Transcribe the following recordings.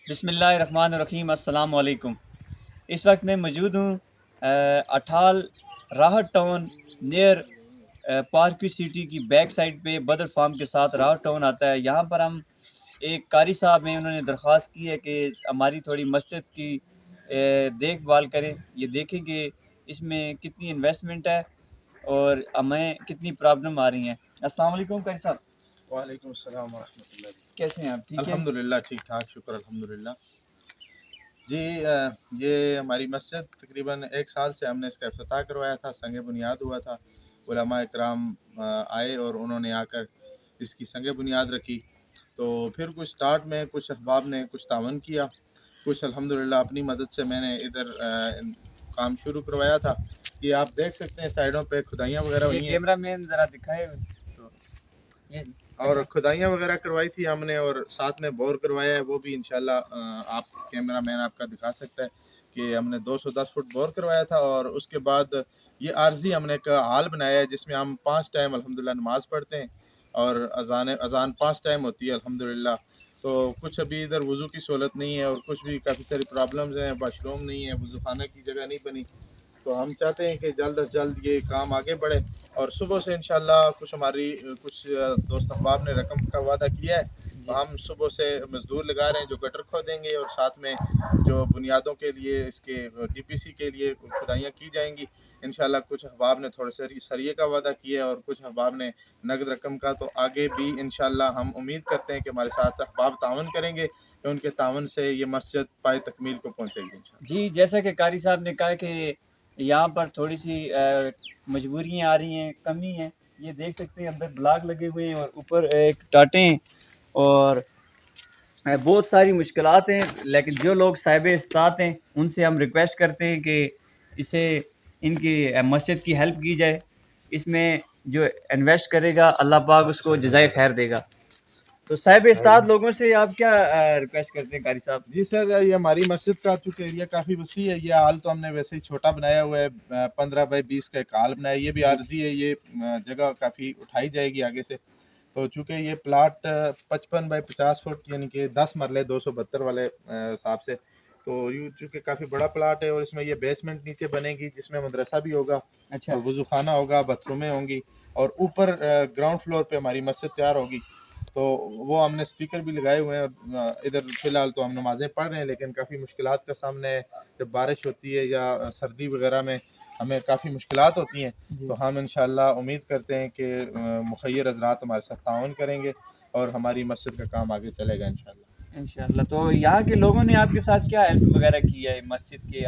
بسم اللہ الرحمن الرحیم۔ السلام علیکم۔ اس وقت میں موجود ہوں اٹھال راحت ٹاؤن نیئر پارکوی سٹی کی بیک سائڈ پہ بدر فارم کے ساتھ راحت ٹاؤن آتا ہے۔ یہاں پر ہم ایک قاری صاحب ہیں، انہوں نے درخواست کی ہے کہ ہماری تھوڑی مسجد کی دیکھ بھال کریں، یہ دیکھیں کہ اس میں کتنی انویسٹمنٹ ہے اور ہمیں کتنی پرابلم آ رہی ہیں۔ السلام علیکم قاری صاحب۔ وعلیکم السلام ورحمۃ اللہ جی۔ کیسے ہیں آپ؟ ٹھیک ہے؟ الحمدللہ ٹھیک ٹھاک، شکر الحمدللہ جی۔ یہ ہماری مسجد تقریباً 1 سال سے ہم نے اس کا افتتاح کروایا تھا، سنگ بنیاد ہوا تھا۔ علماء اکرام آئے اور انہوں نے آ کر اس کی سنگ بنیاد رکھی، تو پھر کچھ سٹارٹ میں کچھ احباب نے کچھ تعاون کیا، کچھ الحمدللہ اپنی مدد سے میں نے ادھر کام شروع کروایا تھا۔ یہ آپ دیکھ سکتے ہیں سائڈوں پہ کھدائیاں وغیرہ ہوئی یہ ہیں، کیمرہ مین ذرا دکھائے تو یہ اور کھدائیاں وغیرہ کروائی تھی ہم نے، اور ساتھ میں بور کروایا ہے، وہ بھی انشاءاللہ آپ کیمرہ مین آپ کا دکھا سکتا ہے کہ ہم نے 210 فٹ بور کروایا تھا۔ اور اس کے بعد یہ عارضی ہم نے ایک ہال بنایا ہے جس میں ہم 5 ٹائم الحمدللہ نماز پڑھتے ہیں، اور اذان 5 ٹائم ہوتی ہے الحمدللہ۔ تو کچھ ابھی ادھر وضو کی سہولت نہیں ہے، اور کچھ بھی کافی ساری پرابلمز ہیں، واش روم نہیں ہے، وضو خانہ کی جگہ نہیں بنی، تو ہم چاہتے ہیں کہ جلد از جلد یہ کام آگے بڑھے۔ اور صبح سے انشاءاللہ کچھ دوست احباب نے رقم کا وعدہ کیا ہے، تو ہم صبح سے مزدور لگا رہے ہیں جو گٹر کھودیں گے، اور ساتھ میں جو بنیادوں کے لیے اس کے ڈی پی سی کے لیے کھدائیاں کی جائیں گی انشاءاللہ۔ کچھ احباب نے تھوڑے سریے کا وعدہ کیا ہے، اور کچھ احباب نے نقد رقم کا، تو آگے بھی انشاءاللہ ہم امید کرتے ہیں کہ ہمارے ساتھ احباب تعاون کریں گے، کہ ان کے تعاون سے یہ مسجد پائے تکمیل کو پہنچے گی انشاءاللہ۔ جی، جیسا کہ قاری صاحب نے کہا کہ یہاں پر تھوڑی سی مجبوریاں آ رہی ہیں، کمی ہیں۔ یہ دیکھ سکتے ہیں اندر بلاک لگے ہوئے ہیں اور اوپر ایک ٹاٹیں، اور بہت ساری مشکلات ہیں، لیکن جو لوگ صاحب استطاعت ہیں ان سے ہم ریکویسٹ کرتے ہیں کہ اسے ان کی مسجد کی ہیلپ کی جائے۔ اس میں جو انویسٹ کرے گا اللہ پاک اس کو جزائے خیر دے گا۔ تو صاحب استاد لوگوں سے آپ کیا ریکویسٹ کرتے ہیں قاری صاحب؟ جی سر، یہ ہماری مسجد کا چونکہ ایریا کافی وسیع ہے، یہ ہال تو ہم نے ویسے ہی چھوٹا بنایا ہوا ہے، 15 بائی 20 کا ایک ہال بنایا ہے، یہ بھی عارضی ہے، یہ جگہ کافی اٹھائی جائے گی آگے سے۔ تو چونکہ یہ پلاٹ 55 بائی 50 فٹ یعنی کہ 10 مرلے 272 والے حساب سے، تو یہ چونکہ کافی بڑا پلاٹ ہے، اور اس میں یہ بیسمنٹ نیچے بنے گی جس میں مدرسہ بھی ہوگا، اچھا، اور وضو خانہ ہوگا، باتھ رومیں ہوں گی، اور اوپر گراؤنڈ فلور پہ ہماری مسجد تیار ہوگی۔ تو وہ ہم نے سپیکر بھی لگائے ہوئے ہیں، ادھر فی الحال تو ہم نمازیں پڑھ رہے ہیں، لیکن کافی مشکلات کا سامنا ہے، جب بارش ہوتی ہے یا سردی وغیرہ میں ہمیں کافی مشکلات ہوتی ہیں، تو ہم انشاءاللہ امید کرتے ہیں کہ مخیر حضرات ہمارے ساتھ تعاون کریں گے، اور ہماری مسجد کا کام آگے چلے گا انشاءاللہ۔ انشاءاللہ۔ تو یہاں کے لوگوں نے آپ کے ساتھ کیا ہیلپ وغیرہ کی ہے مسجد کے؟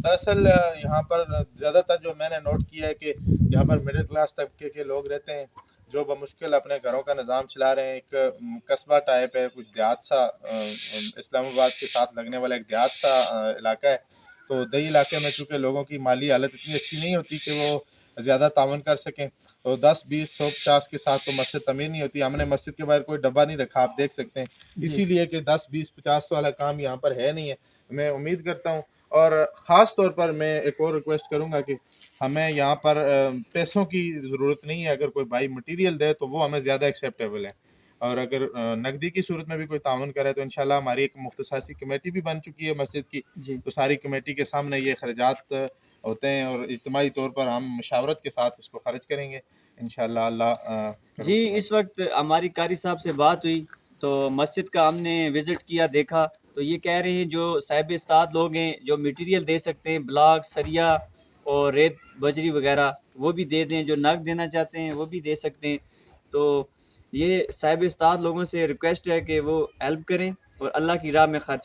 دراصل یہاں پر زیادہ تر جو میں نے نوٹ کیا ہے کہ یہاں پر مڈل کلاس طبقے کے لوگ رہتے ہیں، جو بمشکل اپنے گھروں کا نظام چلا رہے ہیں۔ ایک قصبہ ٹائپ ہے، کچھ دیہات سا، اسلام آباد کے ساتھ لگنے والا ایک دیہات سا علاقہ ہے، تو دیہی علاقے میں چونکہ لوگوں کی مالی حالت اتنی اچھی نہیں ہوتی کہ وہ زیادہ تعاون کر سکیں، تو 10 20 100 50 کے ساتھ تو مسجد تعمیر نہیں ہوتی۔ ہم نے مسجد کے باہر کوئی ڈبہ نہیں رکھا، آپ دیکھ سکتے ہیں، اسی لیے کہ 10 20 50 والا کام یہاں پر ہے نہیں ہے۔ میں امید کرتا ہوں، اور خاص طور پر میں ایک اور ریکویسٹ کروں گا کہ ہمیں یہاں پر پیسوں کی ضرورت نہیں ہے، اگر کوئی بھائی مٹیریل دے تو وہ ہمیں زیادہ ایکسیپٹیبل ہے، اور اگر نقدی کی صورت میں بھی کوئی تعاون کرے تو انشاءاللہ ہماری ایک مختصر سی کمیٹی بھی بن چکی ہے مسجد کی، تو ساری کمیٹی کے سامنے یہ خرچات ہوتے ہیں، اور اجتماعی طور پر ہم مشاورت کے ساتھ اس کو خرچ کریں گے انشاءاللہ۔ اللہ جی، اس وقت ہماری قاری صاحب سے بات ہوئی تو مسجد کا ہم نے وزٹ کیا، دیکھا، تو یہ کہہ رہے ہیں جو صاحب استعداد لوگ ہیں جو مٹیریل دے سکتے ہیں، بلاک، سریا اور ریت بجری وغیرہ، وہ بھی دے دیں، جو نقد دینا چاہتے ہیں وہ بھی دے سکتے ہیں۔ تو یہ صاحب استعداد لوگوں سے ریکویسٹ ہے کہ وہ ہیلپ کریں اور اللہ کی راہ میں خرچ